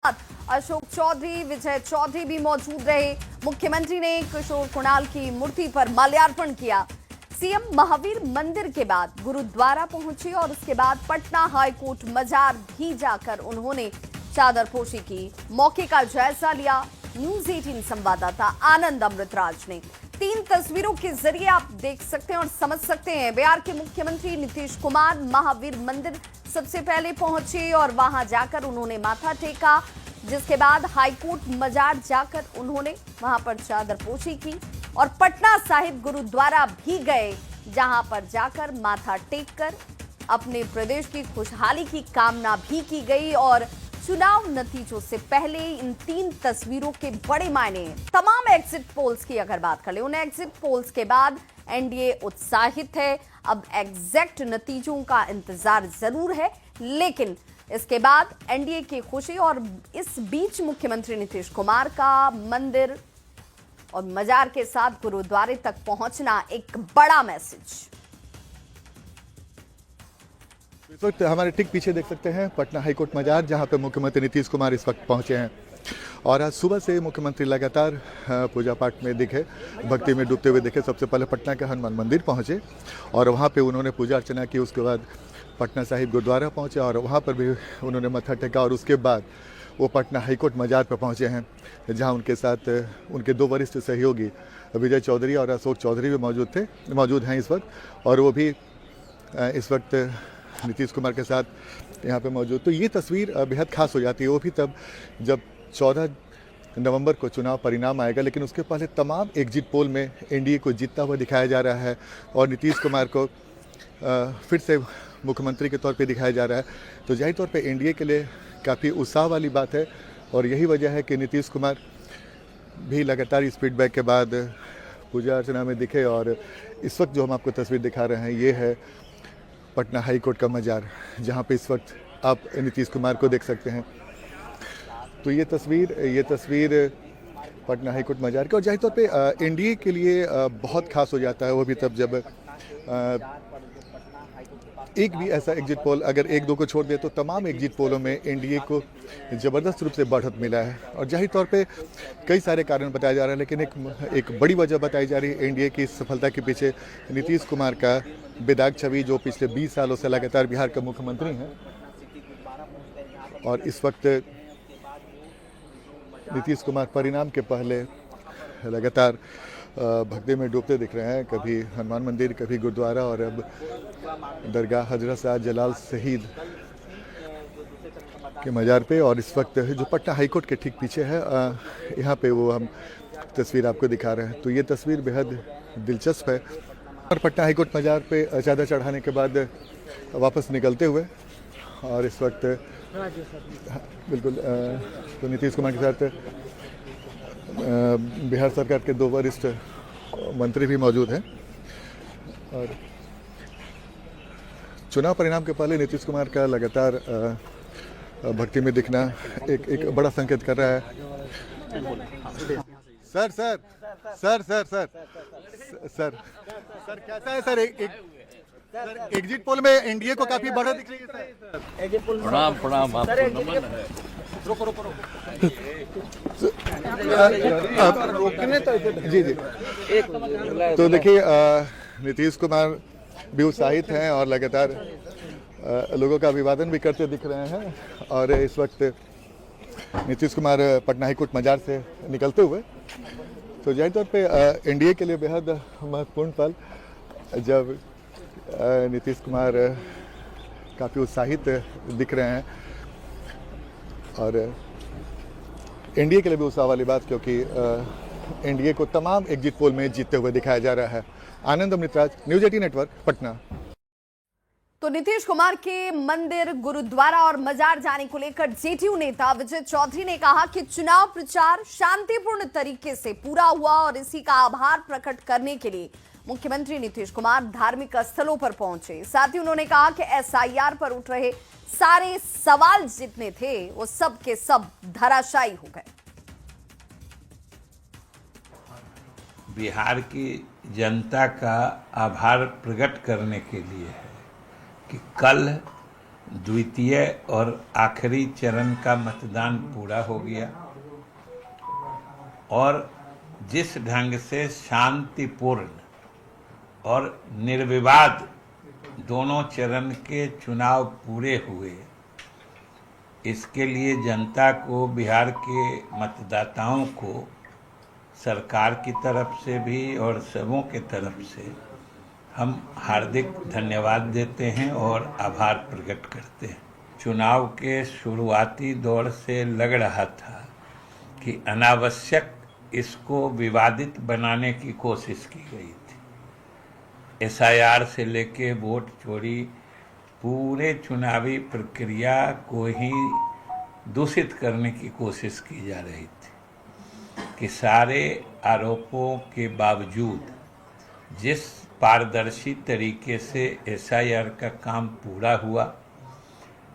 अशोक चौधरी, विजय चौधरी भी मौजूद रहे। मुख्यमंत्री ने किशोर कुणाल की मूर्ति पर माल्यार्पण किया। सीएम महावीर मंदिर के बाद गुरुद्वारा पहुंचे और उसके बाद पटना हाईकोर्ट मजार भी जाकर उन्होंने चादरपोशी की। मौके का जायजा लिया न्यूज 18 संवाददाता आनंद अमृतराज ने। 3 तस्वीरों के जरिए आप देख सकते हैं और समझ सकते हैं। बिहार के मुख्यमंत्री नीतीश कुमार महावीर मंदिर सबसे पहले पहुंचे और वहां जाकर उन्होंने माथा टेका, जिसके बाद हाईकोर्ट मजार जाकर उन्होंने वहां पर चादरपोशी की और पटना साहिब गुरुद्वारा भी गए, जहां पर जाकर माथा टेककर अपने प्रदेश की खुशहाली की कामना भी की गई। और चुनाव नतीजों से पहले इन 3 तस्वीरों के बड़े मायने हैं। तमाम एग्जिट पोल्स की अगर बात करें, उन एग्जिट पोल्स के बाद एनडीए उत्साहित है। अब एग्जैक्ट नतीजों का इंतजार जरूर है, लेकिन इसके बाद एनडीए की खुशी और इस बीच मुख्यमंत्री नीतीश कुमार का मंदिर और मजार के साथ गुरुद्वारे तक पहुंचना एक बड़ा मैसेज। इस वक्त हमारे ठीक पीछे देख सकते हैं पटना हाईकोर्ट मजार, जहां पर मुख्यमंत्री नीतीश कुमार इस वक्त पहुंचे हैं। और आज सुबह से मुख्यमंत्री लगातार पूजा पाठ में दिखे, भक्ति में डूबते हुए दिखे। सबसे पहले पटना के हनुमान मंदिर पहुंचे और वहां पे उन्होंने पूजा अर्चना की। उसके बाद पटना साहिब गुरुद्वारा पहुंचे और वहां पर भी उन्होंने मत्था टेका। और उसके बाद वो पटना हाईकोर्ट मजार पर पहुंचे हैं, जहां उनके साथ उनके 2 वरिष्ठ सहयोगी विजय चौधरी और अशोक चौधरी भी मौजूद हैं इस वक्त। और वो भी इस वक्त नीतीश कुमार के साथ यहाँ पे मौजूद। तो ये तस्वीर बेहद खास हो जाती है, वो भी तब जब 14 नवंबर को चुनाव परिणाम आएगा। लेकिन उसके पहले तमाम एग्जिट पोल में एनडीए को जीतता हुआ दिखाया जा रहा है और नीतीश कुमार को फिर से मुख्यमंत्री के तौर पे दिखाया जा रहा है। तो जाहिर तौर पे एनडीए के लिए काफ़ी उत्साह वाली बात है और यही वजह है कि नीतीश कुमार भी लगातार इस फीडबैक के बाद पूजा अर्चना में दिखे। और इस वक्त जो हम आपको तस्वीर दिखा रहे हैं, ये है पटना हाईकोर्ट का मजार, जहाँ पे इस वक्त आप नीतीश कुमार को देख सकते हैं। तो ये तस्वीर पटना हाईकोर्ट मजार की। और जाहिर तौर पे एनडीए के लिए बहुत खास हो जाता है वो भी तब जब एक भी ऐसा एग्जिट पोल, अगर 1-2 को छोड़ दे तो तमाम एग्जिट पोलों में एनडीए को ज़बरदस्त रूप से बढ़त मिला है। और जाहिर तौर पे कई सारे कारण बताए जा रहे हैं, लेकिन एक बड़ी वजह बताई जा रही है एनडीए की सफलता के पीछे नीतीश कुमार का बेदाग छवि, जो पिछले 20 सालों से लगातार बिहार का मुख्यमंत्री हैं। और इस वक्त नीतीश कुमार परिणाम के पहले लगातार भक्ति में डूबते दिख रहे हैं, कभी हनुमान मंदिर, कभी गुरुद्वारा और अब दरगाह हजरत शाह जलाल शहीद के मजार पे। और इस वक्त जो पटना हाईकोर्ट के ठीक पीछे है, यहाँ पे वो हम तस्वीर आपको दिखा रहे हैं। तो ये तस्वीर बेहद दिलचस्प है। और पटना हाईकोर्ट मजार पे चादर चढ़ाने के बाद वापस निकलते हुए और इस वक्त बिल्कुल तो नीतीश कुमार के साथ बिहार सरकार के 2 वरिष्ठ मंत्री भी मौजूद हैं। और चुनाव परिणाम के पहले नीतीश कुमार का लगातार भक्ति में दिखना एक बड़ा संकेत कर रहा है। Sir sir sir sir sir sir sir कैसा है सर? एग्जिट पोल में एनडीए को काफी बढ़त दिख रही है सर। प्रणाम आपको नमन है। जी जी। तो देखिए नीतीश कुमार भी उत्साहित हैं और लगातार लोगों का अभिवादन भी करते दिख रहे हैं। और इस वक्त नीतीश कुमार पटना हाईकोर्ट मजार से निकलते हुए, तो जाहिर तौर पे एनडीए के लिए बेहद महत्वपूर्ण पल, जब नीतीश कुमार काफ़ी उत्साहित दिख रहे हैं। और एनडीए के लिए भी उत्साह वाली बात, क्योंकि एनडीए को तमाम एग्जिट पोल में जीतते हुए दिखाया जा रहा है। आनंद अमृतराज, न्यूज 18 नेटवर्क, पटना। तो नीतीश कुमार के मंदिर, गुरुद्वारा और मजार जाने को लेकर जेडीयू नेता विजय चौधरी ने कहा कि चुनाव प्रचार शांतिपूर्ण तरीके से पूरा हुआ और इसी का आभार प्रकट करने के लिए मुख्यमंत्री नीतीश कुमार धार्मिक स्थलों पर पहुंचे। साथ ही उन्होंने कहा कि एसआईआर पर उठ रहे सारे सवाल जितने थे वो सब के सब धराशायी हो गए। बिहार की जनता का आभार प्रकट करने के लिए है कि कल द्वितीय और आखिरी चरण का मतदान पूरा हो गया और जिस ढंग से शांतिपूर्ण और निर्विवाद दोनों चरण के चुनाव पूरे हुए, इसके लिए जनता को, बिहार के मतदाताओं को सरकार की तरफ से भी और सबों के तरफ से हम हार्दिक धन्यवाद देते हैं और आभार प्रकट करते हैं। चुनाव के शुरुआती दौर से लग रहा था कि अनावश्यक इसको विवादित बनाने की कोशिश की गई थी। SIR से लेके वोट चोरी, पूरे चुनावी प्रक्रिया को ही दूषित करने की कोशिश की जा रही थी कि सारे आरोपों के बावजूद जिस पारदर्शी तरीके से SIR का काम पूरा हुआ,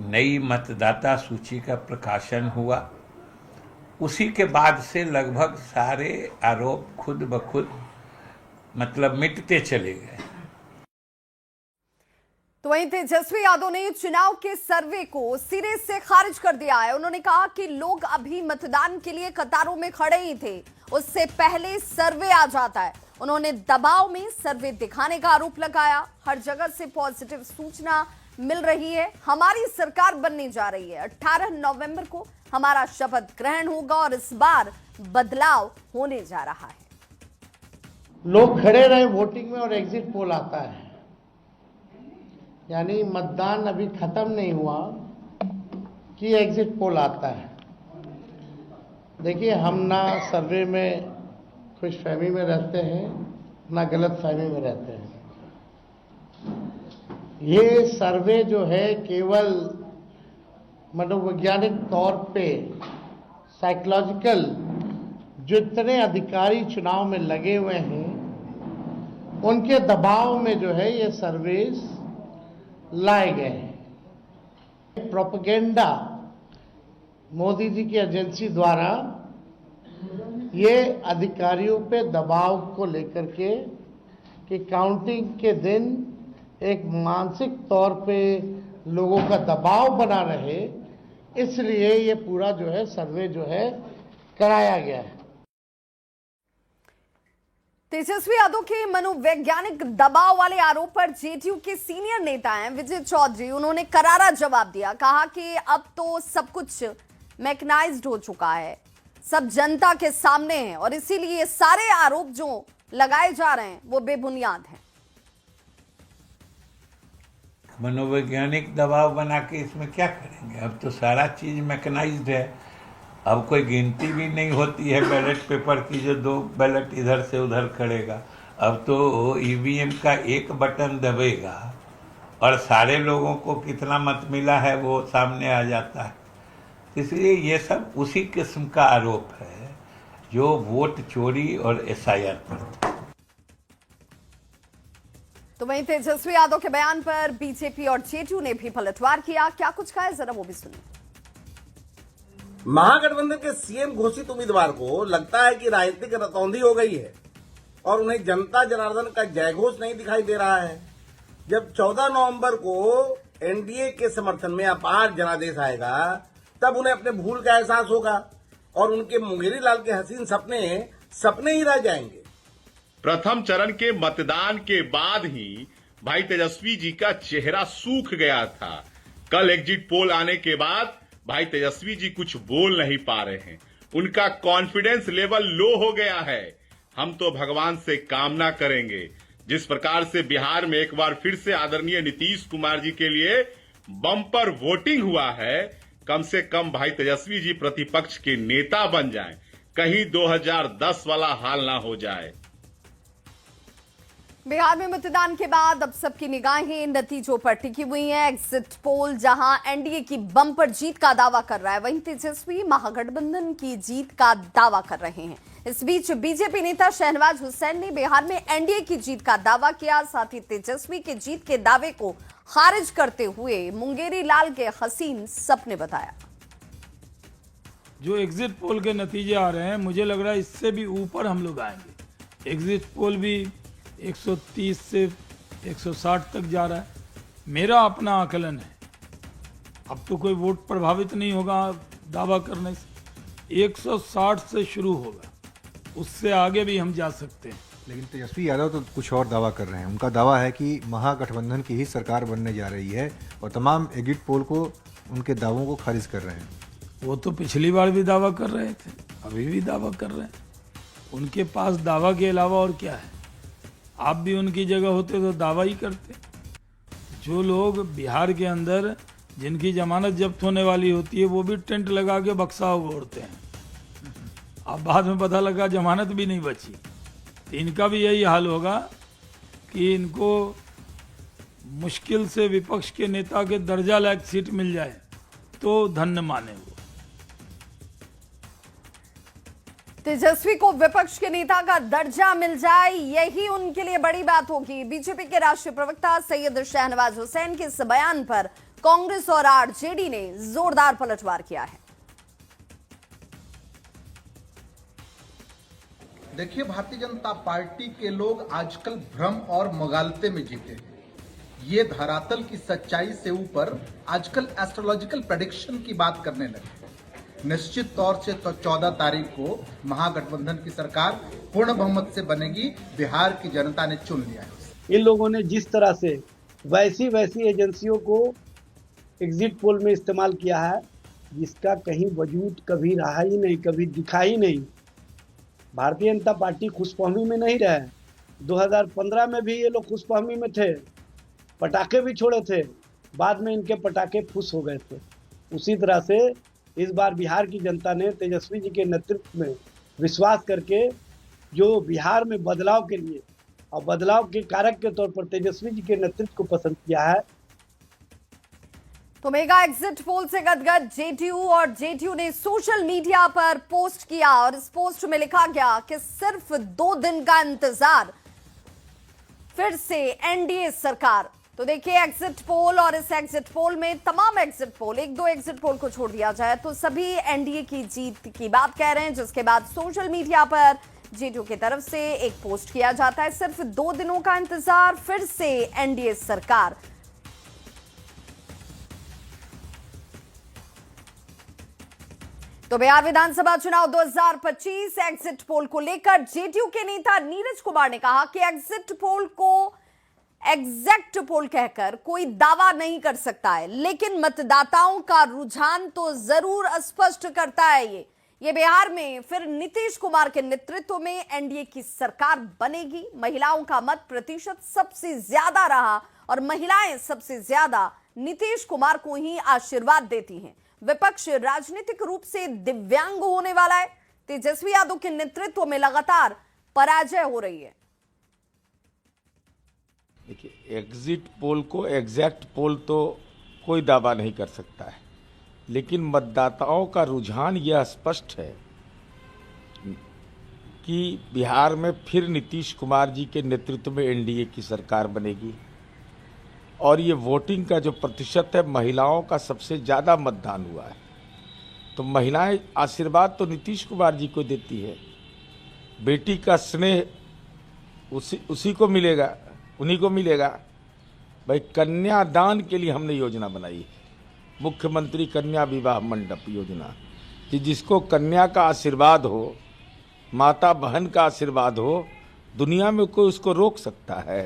नई मतदाता सूची का प्रकाशन हुआ, उसी के बाद से लगभग सारे आरोप खुद ब खुद मिटते चले गए। तो वहीं तेजस्वी यादव ने चुनाव के सर्वे को सिरे से खारिज कर दिया है। उन्होंने कहा कि लोग अभी मतदान के लिए कतारों में खड़े ही थे, उससे पहले सर्वे आ जाता है। उन्होंने दबाव में सर्वे दिखाने का आरोप लगाया। हर जगह से पॉजिटिव सूचना मिल रही है। हमारी सरकार बनने जा रही है। 18 नवंबर को हमारा शपथ ग्रहण होगा और इस बार बदलाव होने जा रहा है। लोग खड़े रहे वोटिंग में और एग्जिट पोल आता है, यानी मतदान अभी खत्म नहीं हुआ कि एग्जिट पोल आता है। देखिए, हम ना सर्वे में खुशफहमी में रहते हैं, ना गलत फहमी में रहते हैं। ये सर्वे जो है केवल मनोवैज्ञानिक तौर पे साइकोलॉजिकल, जितने अधिकारी चुनाव में लगे हुए हैं उनके दबाव में जो है ये सर्वेस लाए गए हैं। प्रोपेगेंडा मोदी जी की एजेंसी द्वारा ये अधिकारियों पे दबाव को लेकर के कि काउंटिंग के दिन एक मानसिक तौर पे लोगों का दबाव बना रहे, इसलिए ये पूरा जो है सर्वे जो है कराया गया है। तेजस्वी यादव के मनोवैज्ञानिक दबाव वाले आरोप पर जेडीयू के सीनियर नेता हैं विजय चौधरी, उन्होंने करारा जवाब दिया। कहा कि अब तो सब कुछ मैकेनाइज्ड हो चुका है, सब जनता के सामने है और इसीलिए ये सारे आरोप जो लगाए जा रहे हैं वो बेबुनियाद हैं। मनोवैज्ञानिक दबाव बना के इसमें क्या करेंगे? अब तो सारा चीज मैकेनाइज्ड है। अब कोई गिनती भी नहीं होती है बैलेट पेपर की, जो 2 बैलेट इधर से उधर करेगा। अब तो ईवीएम का एक बटन दबेगा और सारे लोगों को कितना मत मिला है वो सामने आ जाता है। इसलिए ये सब उसी किस्म का आरोप है जो वोट चोरी और SIR पर। तो वहीं तेजस्वी यादव के बयान पर बीजेपी और जेडीयू ने भी पलटवार किया। क्या कुछ कहा है, जरा वो भी सुनिए। महागठबंधन के सीएम घोषित उम्मीदवार को लगता है कि राजनीतिक रतौंधी हो गई है और उन्हें जनता जनार्दन का जयघोष नहीं दिखाई दे रहा है। जब 14 नवंबर को एनडीए के समर्थन में अपार जनादेश आएगा, तब उन्हें अपने भूल का एहसास होगा और उनके मुंगेरी लाल के हसीन सपने सपने ही रह जाएंगे। प्रथम चरण के मतदान के बाद ही भाई तेजस्वी जी का चेहरा सूख गया था। कल एग्जिट पोल आने के बाद भाई तेजस्वी जी कुछ बोल नहीं पा रहे हैं। उनका कॉन्फिडेंस लेवल लो हो गया है। हम तो भगवान से कामना करेंगे, जिस प्रकार से बिहार में एक बार फिर से आदरणीय नीतीश कुमार जी के लिए बम्पर वोटिंग हुआ है, कम से कम भाई तेजस्वी जी प्रतिपक्ष के नेता बन जाएं, कहीं 2010 वाला हाल ना हो जाए। बिहार में मतदान के बाद अब सबकी निगाहें नतीजों पर टिकी हुई हैं। एग्जिट पोल जहां एनडीए की बम्पर जीत का दावा कर रहा है, वहीं तेजस्वी महागठबंधन की जीत का दावा कर रहे हैं। इस बीच बीजेपी नेता शहनवाज हुसैन ने बिहार में एनडीए की जीत का दावा किया। साथ ही तेजस्वी के जीत के दावे को खारिज करते हुए मुंगेरी लाल के हसीन सपने बताया। जो एग्जिट पोल के नतीजे आ रहे हैं, मुझे लग रहा है इससे भी ऊपर हम लोग आएंगे। एग्जिट पोल भी 130 से 160 तक जा रहा है। मेरा अपना आकलन है अब तो कोई वोट प्रभावित नहीं होगा दावा करने से। 160 से शुरू होगा, उससे आगे भी हम जा सकते हैं। लेकिन तेजस्वी यादव तो कुछ और दावा कर रहे हैं। उनका दावा है कि महागठबंधन की ही सरकार बनने जा रही है और तमाम एग्जिट पोल को उनके दावों को खारिज कर रहे हैं। वो तो पिछली बार भी दावा कर रहे थे, अभी भी दावा कर रहे हैं। उनके पास दावा के अलावा और क्या है? आप भी उनकी जगह होते तो दावा ही करते। जो लोग बिहार के अंदर जिनकी जमानत जब्त होने वाली होती है वो भी टेंट लगा के बक्सा ओढ़ते हैं। अब बाद में पता लगा जमानत भी नहीं बची। तो इनका भी यही हाल होगा कि इनको मुश्किल से विपक्ष के नेता के दर्जा लायक सीट मिल जाए तो धन्य माने वो। तेजस्वी को विपक्ष के नेता का दर्जा मिल जाए, यही उनके लिए बड़ी बात होगी। बीजेपी के राष्ट्रीय प्रवक्ता सैयद शाहनवाज हुसैन के इस बयान पर कांग्रेस और आरजेडी ने जोरदार पलटवार किया है। देखिए, भारतीय जनता पार्टी के लोग आजकल भ्रम और मुगालते में जीते हैं। ये धरातल की सच्चाई से ऊपर आजकल एस्ट्रोलॉजिकल प्रेडिक्शन की बात करने लगे। निश्चित तौर से तो 14 तारीख को महागठबंधन की सरकार पूर्ण बहुमत से बनेगी। बिहार की जनता ने चुन लिया है। इन लोगों ने जिस तरह से वैसी एजेंसियों को एग्जिट पोल में इस्तेमाल किया है, जिसका कहीं वजूद कभी रहा ही नहीं, कभी दिखा ही नहीं। भारतीय जनता पार्टी खुशफहमी में नहीं रहे। 2015 में भी ये लोग खुशफहमी में थे, पटाखे भी छोड़े थे, बाद में इनके पटाखे फुस हो गए थे। उसी तरह से इस बार बिहार की जनता ने तेजस्वी जी के नेतृत्व में विश्वास करके जो बिहार में बदलाव के लिए और बदलाव के कारक के तौर पर तेजस्वी जी के नेतृत्व को पसंद किया है। तो मेगा एग्जिट पोल से गदगद जेडीयू, और जेडीयू ने सोशल मीडिया पर पोस्ट किया और इस पोस्ट में लिखा गया कि सिर्फ 2 दिन का इंतजार, फिर से एनडीए सरकार। तो देखिए एग्जिट पोल, और इस एग्जिट पोल में तमाम एग्जिट पोल, 1-2 एग्जिट पोल को छोड़ दिया जाए तो सभी एनडीए की जीत की बात कह रहे हैं। जिसके बाद सोशल मीडिया पर जेडीयू की तरफ से एक पोस्ट किया जाता है, सिर्फ 2 दिनों का इंतजार, फिर से एनडीए सरकार। तो बिहार विधानसभा चुनाव 2025 एग्जिट पोल को लेकर जेडीयू के नेता नीरज कुमार ने कहा कि एग्जिट पोल को एग्जैक्ट पोल कहकर कोई दावा नहीं कर सकता है, लेकिन मतदाताओं का रुझान तो जरूर स्पष्ट करता है। ये बिहार में फिर नीतीश कुमार के नेतृत्व में एनडीए की सरकार बनेगी। महिलाओं का मत प्रतिशत सबसे ज्यादा रहा और महिलाएं सबसे ज्यादा नीतीश कुमार को ही आशीर्वाद देती हैं। विपक्ष राजनीतिक रूप से दिव्यांग होने वाला है। तेजस्वी यादव के नेतृत्व में लगातार पराजय हो रही है। देखिए, एग्जिट पोल को एग्जैक्ट पोल तो कोई दावा नहीं कर सकता है, लेकिन मतदाताओं का रुझान यह स्पष्ट है कि बिहार में फिर नीतीश कुमार जी के नेतृत्व में एनडीए की सरकार बनेगी। और ये वोटिंग का जो प्रतिशत है, महिलाओं का सबसे ज़्यादा मतदान हुआ है, तो महिलाएं आशीर्वाद तो नीतीश कुमार जी को देती है। बेटी का स्नेह उसी को मिलेगा, उन्हीं को मिलेगा। भाई, कन्यादान के लिए हमने योजना बनाई है, मुख्यमंत्री कन्या विवाह मंडप योजना, कि जिसको कन्या का आशीर्वाद हो, माता बहन का आशीर्वाद हो, दुनिया में कोई उसको रोक सकता है?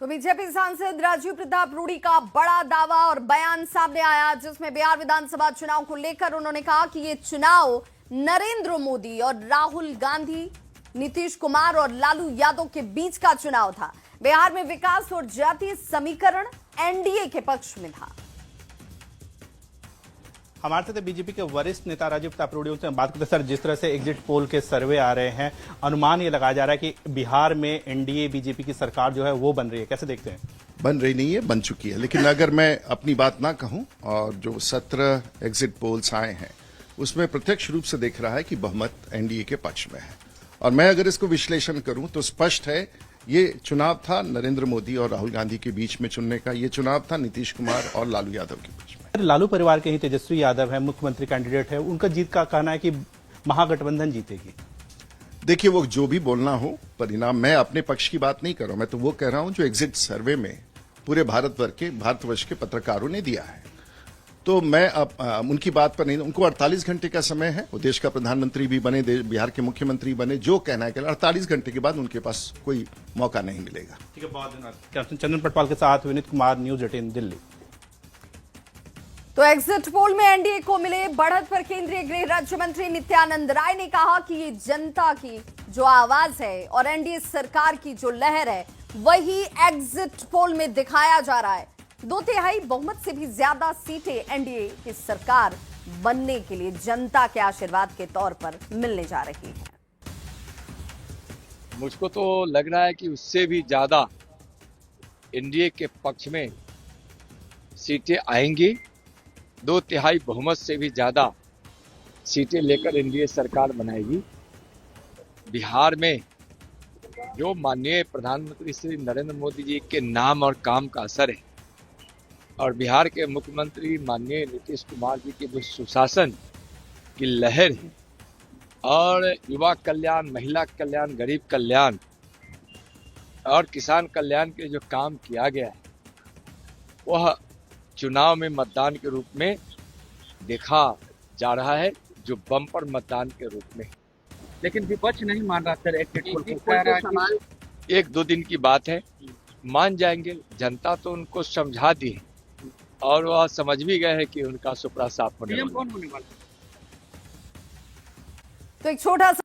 तो बीजेपी सांसद राजीव प्रताप रूडी का बड़ा दावा और बयान सामने आया, जिसमें बिहार विधानसभा चुनाव को लेकर उन्होंने कहा कि ये चुनाव नरेंद्र मोदी और राहुल गांधी, नीतीश कुमार और लालू यादव के बीच का चुनाव था। बिहार में विकास और जातीय समीकरण एनडीए के पक्ष में था। हमारे साथ बीजेपी के वरिष्ठ नेता राजीव प्रताप रूडी, उनसे बात करते। सर, जिस तरह से एग्जिट पोल के सर्वे आ रहे हैं, अनुमान ये लगाया जा रहा है कि बिहार में एनडीए बीजेपी की सरकार जो है वो बन रही है, कैसे देखते हैं? बन रही नहीं है, बन चुकी है। लेकिन अगर मैं अपनी बात ना कहूं, और जो 17 एग्जिट पोल्स आए हैं उसमें प्रत्यक्ष रूप से देख रहा है कि बहुमत एनडीए के पक्ष में है। और मैं अगर इसको विश्लेषण करूं तो स्पष्ट है, ये चुनाव था नरेंद्र मोदी और राहुल गांधी के बीच में चुनने का, ये चुनाव था नीतीश कुमार और लालू यादव के बीच में। लालू परिवार के ही तेजस्वी यादव है, मुख्यमंत्री कैंडिडेट है, उनका जीत का कहना है कि महागठबंधन जीतेगी। देखिए, वो जो भी बोलना हो, परिणाम, मैं अपने पक्ष की बात नहीं कर रहा हूं, मैं तो वो कह रहा हूं जो एग्जिट सर्वे में पूरे भारतवर्ष के पत्रकारों ने दिया है। तो मैं अब उनकी बात पर नहीं, उनको 48 घंटे का समय है, वो देश का प्रधानमंत्री भी बने, बिहार के मुख्यमंत्री बने, जो कहना है कि 48 घंटे के बाद उनके पास कोई मौका नहीं मिलेगा। ठीक है, बहुत धन्यवाद। कैप्टन चंदन पटवाल के साथ विनीत कुमार, न्यूज 18 दिल्ली। तो एग्जिट पोल में एनडीए को मिले बढ़त पर केंद्रीय गृह राज्य मंत्री नित्यानंद राय ने कहा कि ये जनता की जो आवाज है और एनडीए सरकार की जो लहर है वही एग्जिट पोल में दिखाया जा रहा है। 2/3 बहुमत से भी ज्यादा सीटें एनडीए की सरकार बनने के लिए जनता के आशीर्वाद के तौर पर मिलने जा रही है। मुझको तो लग रहा है कि उससे भी ज्यादा एनडीए के पक्ष में सीटें आएंगी। 2/3 बहुमत से भी ज्यादा सीटें लेकर एनडीए सरकार बनाएगी। बिहार में जो माननीय प्रधानमंत्री श्री नरेंद्र मोदी जी के नाम और काम का असर है और बिहार के मुख्यमंत्री माननीय नीतीश कुमार जी के जो सुशासन की लहर है और युवा कल्याण, महिला कल्याण, गरीब कल्याण और किसान कल्याण के जो काम किया गया है वह चुनाव में मतदान के रूप में देखा जा रहा है, जो बम्पर मतदान के रूप में। लेकिन विपक्ष नहीं मान रहा सर, एक 1-2 दिन की बात है, मान जाएंगे। जनता तो उनको समझा दी है और वह समझ भी गए हैं कि उनका सुपड़ा साफ होने वाला है। कौन होने वाला? तो एक छोटा सा